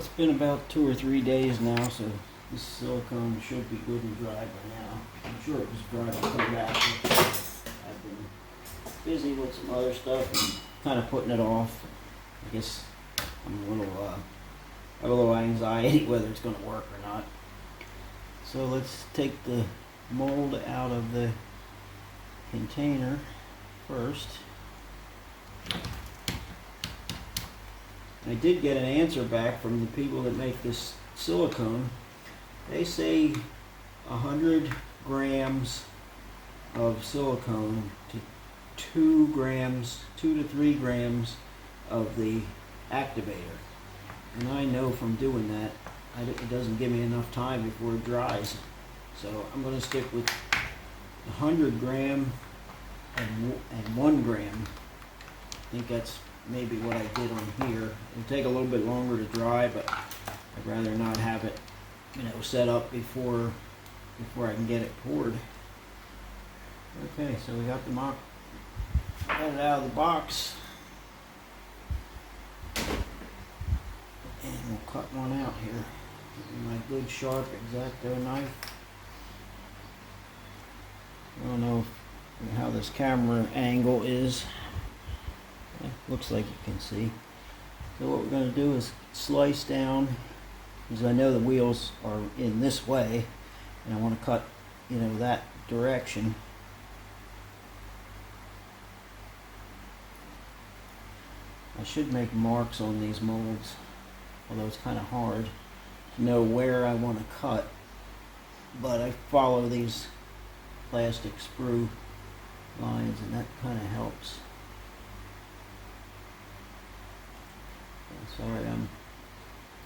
it's been about 2 or 3 days now, so this silicone should be good and dry by now. I'm sure it was dry before that. I've been busy with some other stuff and kind of putting it off. I guess I'm a little, I have a little anxiety whether it's going to work or not. So let's take the mold out of the container first. I did get an answer back from the people that make this silicone. They say 100 grams of silicone to 2 to 3 grams of the activator. And I know from doing that, it doesn't give me enough time before it dries. So I'm going to stick with 100 gram and 1 gram. I think that's maybe what I did on here. It'll take a little bit longer to dry, but I'd rather not have it, set up before I can get it poured. Okay, so we got got it out of the box, and we'll cut one out here. My good sharp X-Acto knife. I don't know how this camera angle is. Looks like you can see. So what we're going to do is slice down, because I know the wheels are in this way, and I want to cut, that direction. I should make marks on these molds, although it's kind of hard to know where I want to cut, but I follow these plastic sprue lines, and that kind of helps. Sorry, I'm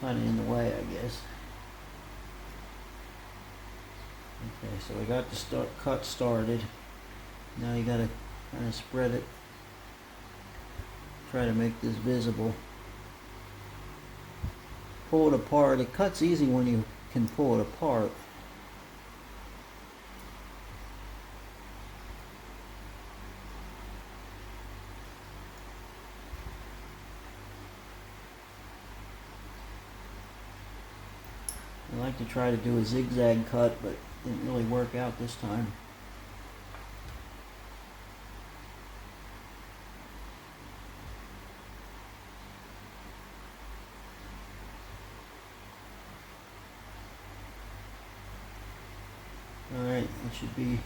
kind of in the way, I guess. Okay, so we got the cut started. Now you got to kind of spread it. Try to make this visible. Pull it apart. It cuts easy when you can pull it apart. I like to try to do a zigzag cut, but it didn't really work out this time. Alright, it should be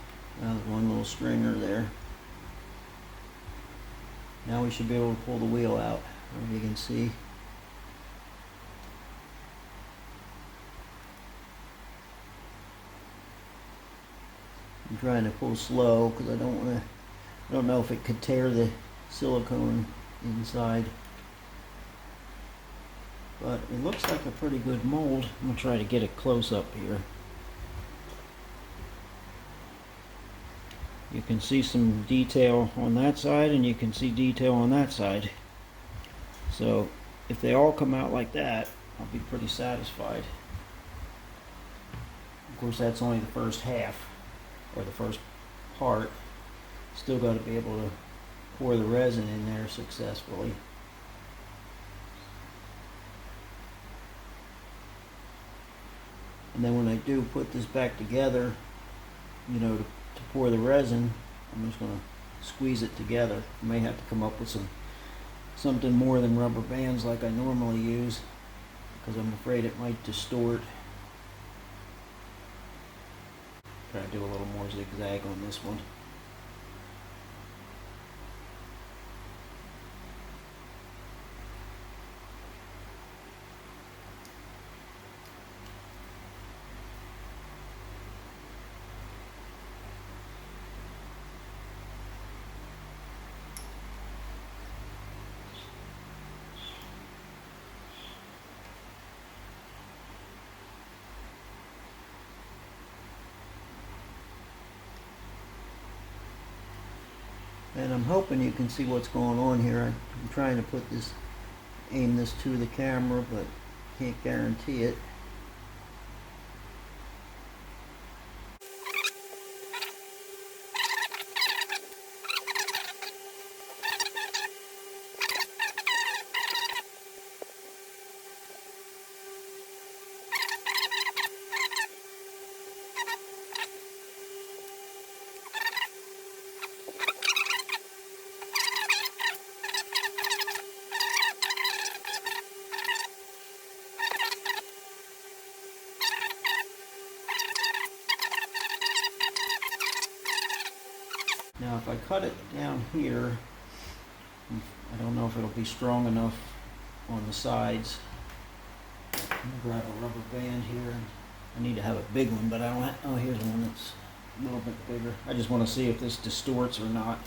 one little stringer there. Now we should be able to pull the wheel out, as you can see. I'm trying to pull slow because I don't know if it could tear the silicone inside. But it looks like a pretty good mold. I'm going to try to get it close up here. You can see some detail on that side, and you can see detail on that side. So if they all come out like that, I'll be pretty satisfied. Of course, that's only the first half, or the first part. Still got to be able to pour the resin in there successfully. And then when I do put this back together, to pour the resin, I'm just going to squeeze it together. I may have to come up with something more than rubber bands like I normally use, because I'm afraid it might distort. Try to do a little more zigzag on this one. And I'm hoping you can see what's going on here. I'm trying to aim this to the camera, but can't guarantee it. if I cut it down here, I don't know if it'll be strong enough on the sides. I'm gonna grab a rubber band here. I need to have a big one, but I don't have, oh, here's one that's a little bit bigger. I just want to see if this distorts or not.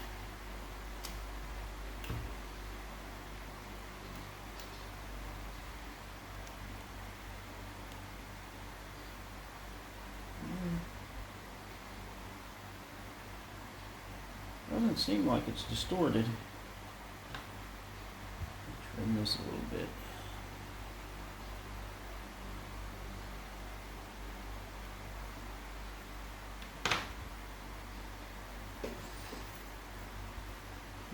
Doesn't seem like it's distorted. Trim this a little bit.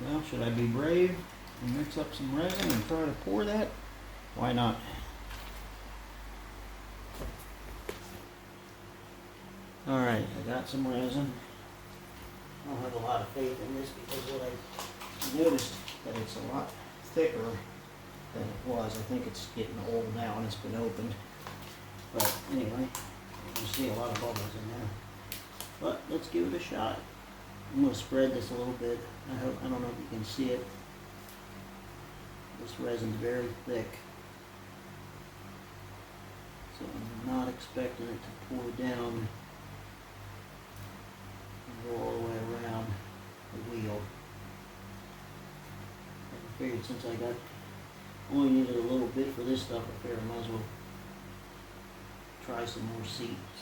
Now, should I be brave and mix up some resin and try to pour that? Why not? Alright, I got some resin. I don't have a lot of faith in this because what I noticed that it's a lot thicker than it was. I think it's getting old now and it's been opened. But anyway, you can see a lot of bubbles in there. But let's give it a shot. I'm going to spread this a little bit. I don't know if you can see it. This resin's very thick. So I'm not expecting it to pour down and go all the way around the wheel. I figured since I only needed a little bit for this stuff, I figured I might as well try some more seats.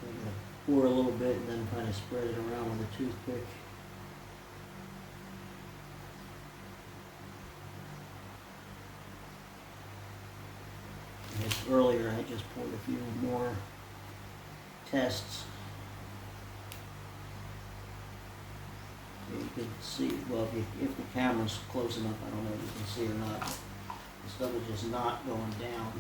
I'm going to pour a little bit and then kind of spread it around with a toothpick. Earlier I just poured a few more tests. You can see, well, if the camera's close enough, I don't know if you can see or not. The stuff is just not going down.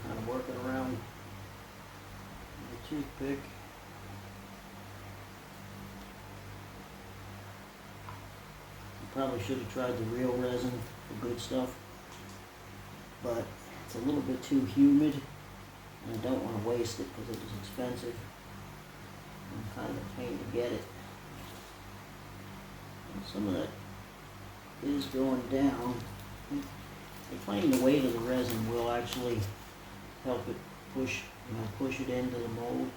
Kind of working around the toothpick. Probably should have tried the real resin for good stuff, but it's a little bit too humid and I don't want to waste it because it was expensive and kind of a pain to get it. And some of that is going down. They claim the weight of the resin will actually help it push it into the mold.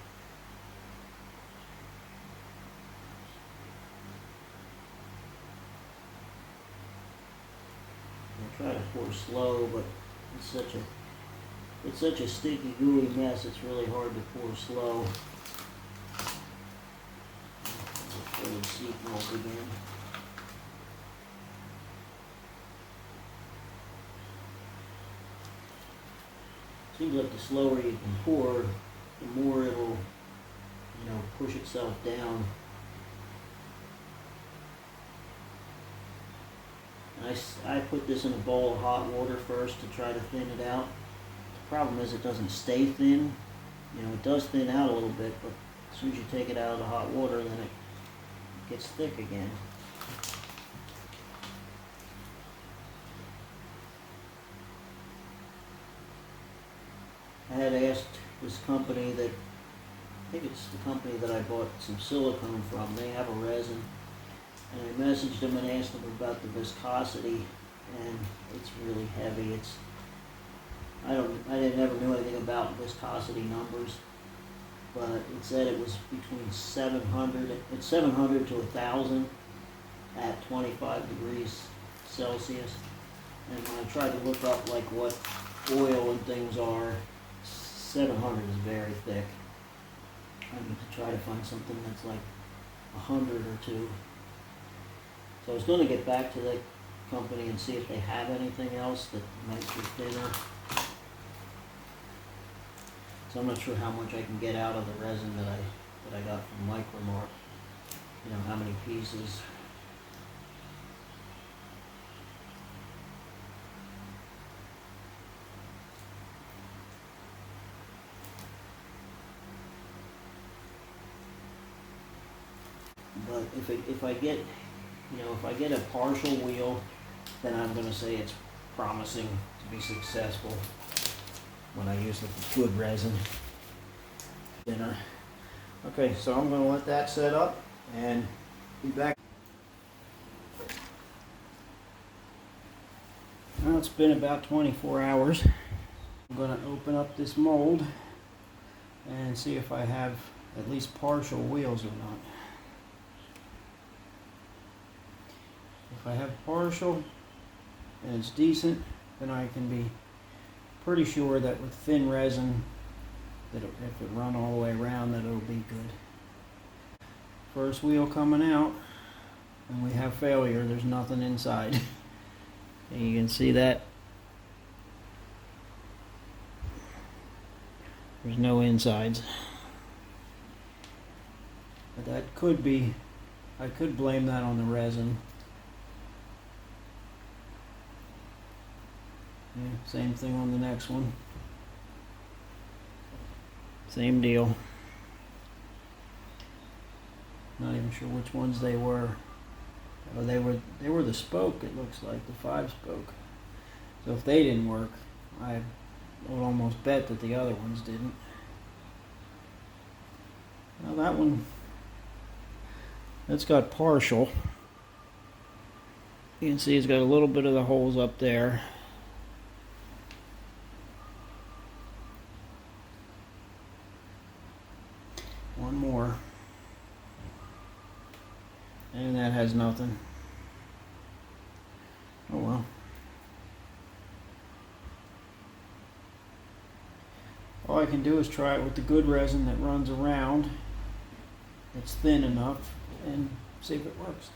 Try to pour slow, but it's such a sticky, gooey mess. It's really hard to pour slow. Pour the seat mold again. Seems like the slower you can pour, the more it'll, push itself down. I put this in a bowl of hot water first to try to thin it out. The problem is it doesn't stay thin. It does thin out a little bit, but as soon as you take it out of the hot water, then it gets thick again. I had asked this company that, I think it's the company that I bought some silicone from, they have a resin. And I messaged them and asked them about the viscosity, and it's really heavy. I never knew anything about viscosity numbers, but it said it was between 700 to 1,000 at 25 degrees Celsius. And when I tried to look up like what oil and things are, 700 is very thick. I need to try to find something that's like 100 or 2. So I was going to get back to that company and see if they have anything else that might be thinner. So I'm not sure how much I can get out of the resin that I got from Micromark. How many pieces. But if I get a partial wheel, then I'm going to say it's promising to be successful when I use the good resin. Dinner. Okay, so I'm going to let that set up and be back. Well, it's been about 24 hours. I'm going to open up this mold and see if I have at least partial wheels or not. If I have partial and it's decent, then I can be pretty sure that with thin resin, that if it run all the way around, that it'll be good. First wheel coming out, and we have failure. There's nothing inside. And you can see that there's no insides. But that could be, I could blame that on the resin. Yeah, same thing on the next one. Same deal. Not even sure which ones they were. Oh, they were the spoke, it looks like, the 5-spoke. So if they didn't work, I would almost bet that the other ones didn't. Now that one, that's got partial. You can see it's got a little bit of the holes up there. One more. And that has nothing. Oh well. All I can do is try it with the good resin that runs around. It's thin enough, and see if it works.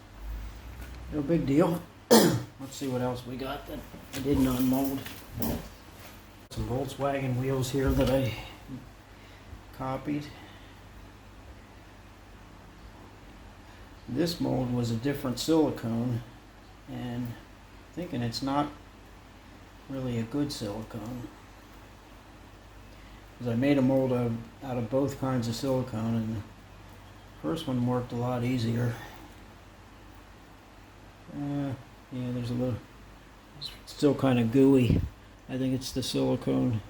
No big deal. Let's see what else we got that I didn't unmold. Some Volkswagen wheels here that I copied. This mold was a different silicone, and I'm thinking it's not really a good silicone. Because I made a mold out of both kinds of silicone, and the first one worked a lot easier. Yeah, there's a little, it's still kind of gooey. I think it's the silicone.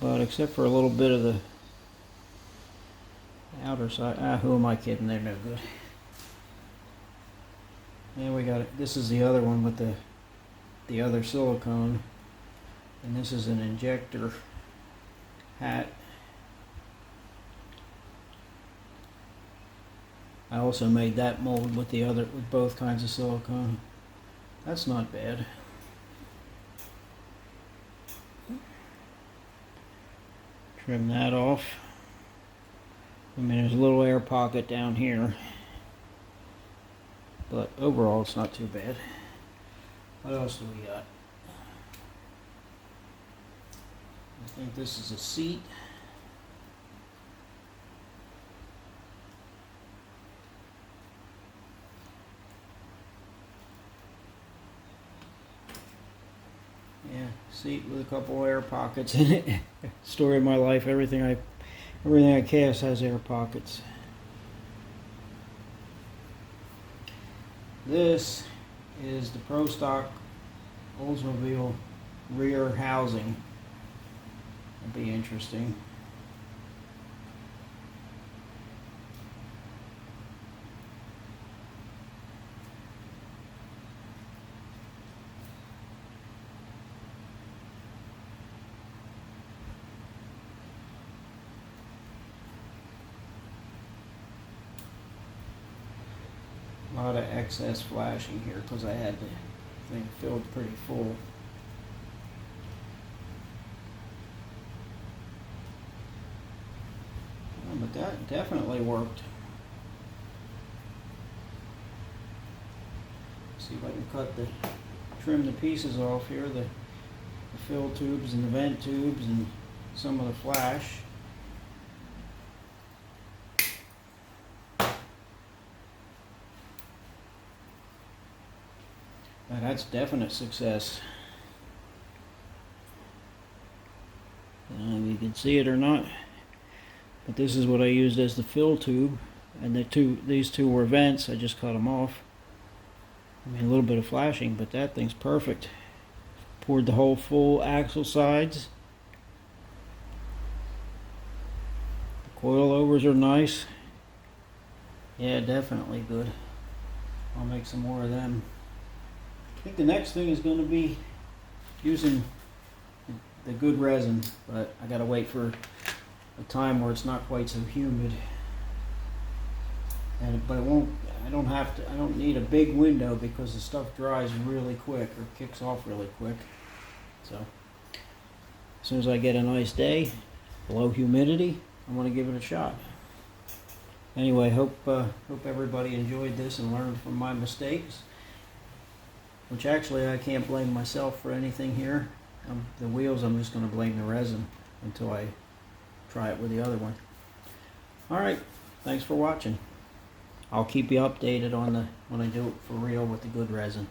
But except for a little bit of the outer side, who am I kidding? They're no good. And we got it. This is the other one with the other silicone, and this is an injector hat. I also made that mold with with both kinds of silicone. That's not bad. Trim that off. I mean, there's a little air pocket down here, but overall it's not too bad. What else do we got? I think this is a seat. Yeah, seat with a couple air pockets in it. Story of my life. Everything I cast has air pockets. This is the Pro Stock Oldsmobile rear housing. That'd be interesting. A lot of excess flashing here because I had the thing filled pretty full. But that definitely worked. See if I can trim the pieces off here, the fill tubes and the vent tubes and some of the flash. Now that's definite success. I don't know if you can see it or not, but this is what I used as the fill tube, and these two were vents. I just cut them off. I mean, a little bit of flashing, but that thing's perfect. Poured the whole full axle sides. The coilovers are nice. Yeah, definitely good. I'll make some more of them. I think the next thing is going to be using the good resin, but I gotta wait for a time where it's not quite so humid. But it won't. I don't need a big window because the stuff dries really quick or kicks off really quick. So as soon as I get a nice day, low humidity, I'm gonna give it a shot. Anyway, hope everybody enjoyed this and learned from my mistakes. Which actually I can't blame myself for anything here. The wheels, I'm just going to blame the resin until I try it with the other one. Alright, thanks for watching. I'll keep you updated on when I do it for real with the good resin.